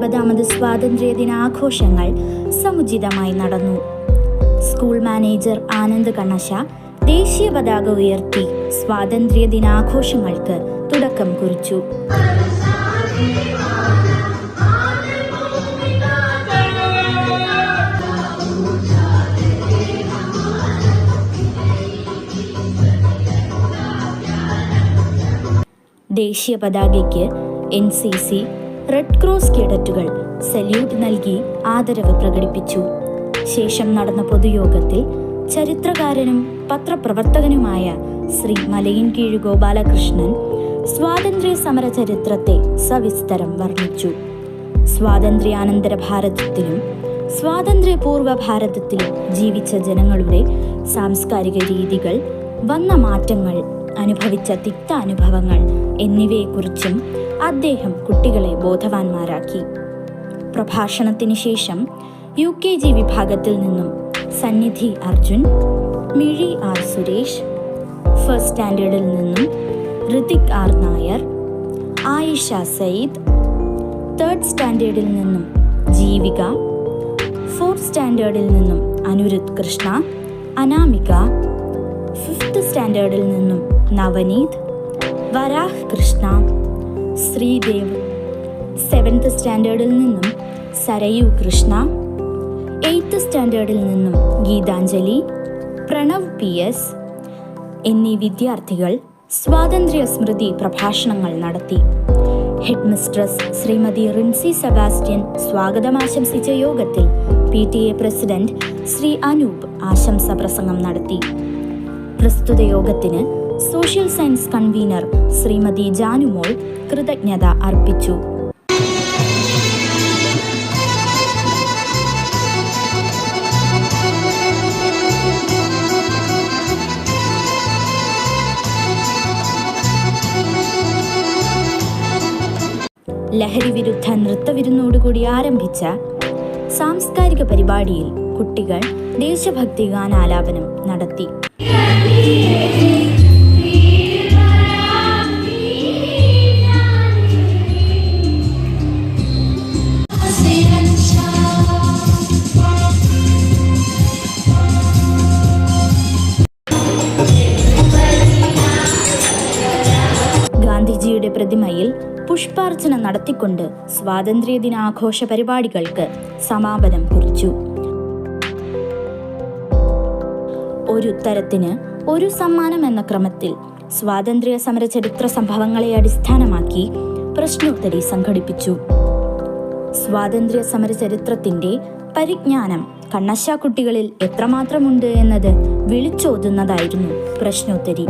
50ാമത് സ്വാതന്ത്ര്യ ദിനാഘോഷങ്ങൾ സമുചിതമായി നടന്നു. School manager Anand Kannassa ദേശീയ പതാക ഉയർത്തി സ്വാതന്ത്ര്യ ദിനാഘോഷങ്ങൾക്ക് തുടക്കം കുറിച്ചു. ദേശീയ പതാകയ്ക്ക് NCC, റെഡ് ക്രോസ് കേഡറ്റുകൾ സല്യൂട്ട് നൽകി ആദരവ് പ്രകടിപ്പിച്ചു. ശേഷം നടന്ന പൊതുയോഗത്തിൽ ചരിത്രകാരനും പത്രപ്രവർത്തകനുമായ ശ്രീ മലയിൻകീഴ് ഗോപാലകൃഷ്ണൻ സ്വാതന്ത്ര്യ സമര ചരിത്രത്തെ സവിസ്തരം വർണ്ണിച്ചു. സ്വാതന്ത്ര്യാനന്തര ഭാരതത്തിലും സ്വാതന്ത്ര്യപൂർവ്വ ഭാരതത്തിലും ജീവിച്ച ജനങ്ങളുടെ സാംസ്കാരിക രീതികൾ, വന്ന മാറ്റങ്ങൾ, അനുഭവിച്ച തിക്താനുഭവങ്ങൾ എന്നിവയെക്കുറിച്ചും അദ്ദേഹം കുട്ടികളെ ബോധവാന്മാരാക്കി. പ്രഭാഷണത്തിന് ശേഷം UKG വിഭാഗത്തിൽ നിന്നും സന്നിധി അർജുൻ, മിഴി R സുരേഷ്, ഫസ്റ്റ് സ്റ്റാൻഡേർഡിൽ നിന്നും ഋതിക് R നായർ, ആയിഷ സയ്യിദ്, തേർഡ് സ്റ്റാൻഡേർഡിൽ നിന്നും ജീവിക, ഫോർത്ത് സ്റ്റാൻഡേർഡിൽ നിന്നും അനുരുദ്ധ് കൃഷ്ണ, അനാമിക, ഫിഫ്ത്ത് സ്റ്റാൻഡേർഡിൽ നിന്നും നവനീത്, വരാഹ് കൃഷ്ണ, ശ്രീദേവ്, സെവൻത്ത് സ്റ്റാൻഡേർഡിൽ നിന്നും സരയു കൃഷ്ണ, എയ്ത്ത് സ്റ്റാൻഡേർഡിൽ നിന്നും ഗീതാഞ്ജലി, പ്രണവ് PS എന്നീ വിദ്യാർത്ഥികൾ സ്വാതന്ത്ര്യ സ്മൃതി പ്രഭാഷണങ്ങൾ നടത്തി. ഹെഡ് മിസ്ട്രസ് ശ്രീമതി റിൻസി സെബാസ്റ്റ്യൻ സ്വാഗതം ആശംസിച്ച യോഗത്തിൽ PTA പ്രസിഡന്റ് ശ്രീ അനൂപ് ആശംസ പ്രസംഗം നടത്തി. പ്രസ്തുത യോഗത്തിന് സോഷ്യൽ സയൻസ് കൺവീനർ ശ്രീമതി ജാനുമോൾ കൃതജ്ഞത അർപ്പിച്ചു. ലഹരി വിരുദ്ധ നൃത്തവിരുന്നോടുകൂടി ആരംഭിച്ച സാംസ്കാരിക പരിപാടിയിൽ കുട്ടികൾ ദേശഭക്തി ഗാനാലാപനം നടത്തി. ഗാന്ധിജിയുടെ പ്രതിമയിൽ പുഷ്പാർച്ചന നടത്തിക്കൊണ്ട് സ്വാതന്ത്ര്യ ദിനാഘോഷ പരിപാടികൾക്ക് സമാപനം കുറിച്ചു. ഒരു ഉത്തരത്തിന് ഒരു സമ്മാനം എന്ന ക്രമത്തിൽ സ്വാതന്ത്ര്യ സമര ചരിത്ര സംഭവങ്ങളെ അടിസ്ഥാനമാക്കി പ്രശ്നോത്തരി സംഘടിപ്പിച്ചു. സ്വാതന്ത്ര്യ സമര ചരിത്രത്തിന്റെ പരിജ്ഞാനം കണ്ണശ കുട്ടികളിൽ എത്രമാത്രമുണ്ട് എന്നത് വിളിച്ചോതുന്നതായിരുന്നു പ്രശ്നോത്തരി.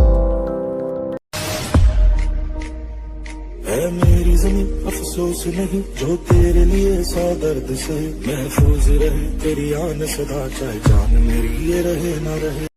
मेरी ज़मीं अफसोस नहीं जो तेरे लिए 100 दर्द से महफूज रहे, तेरी आन सदा चाहे जान मेरी ये रहे ना रहे।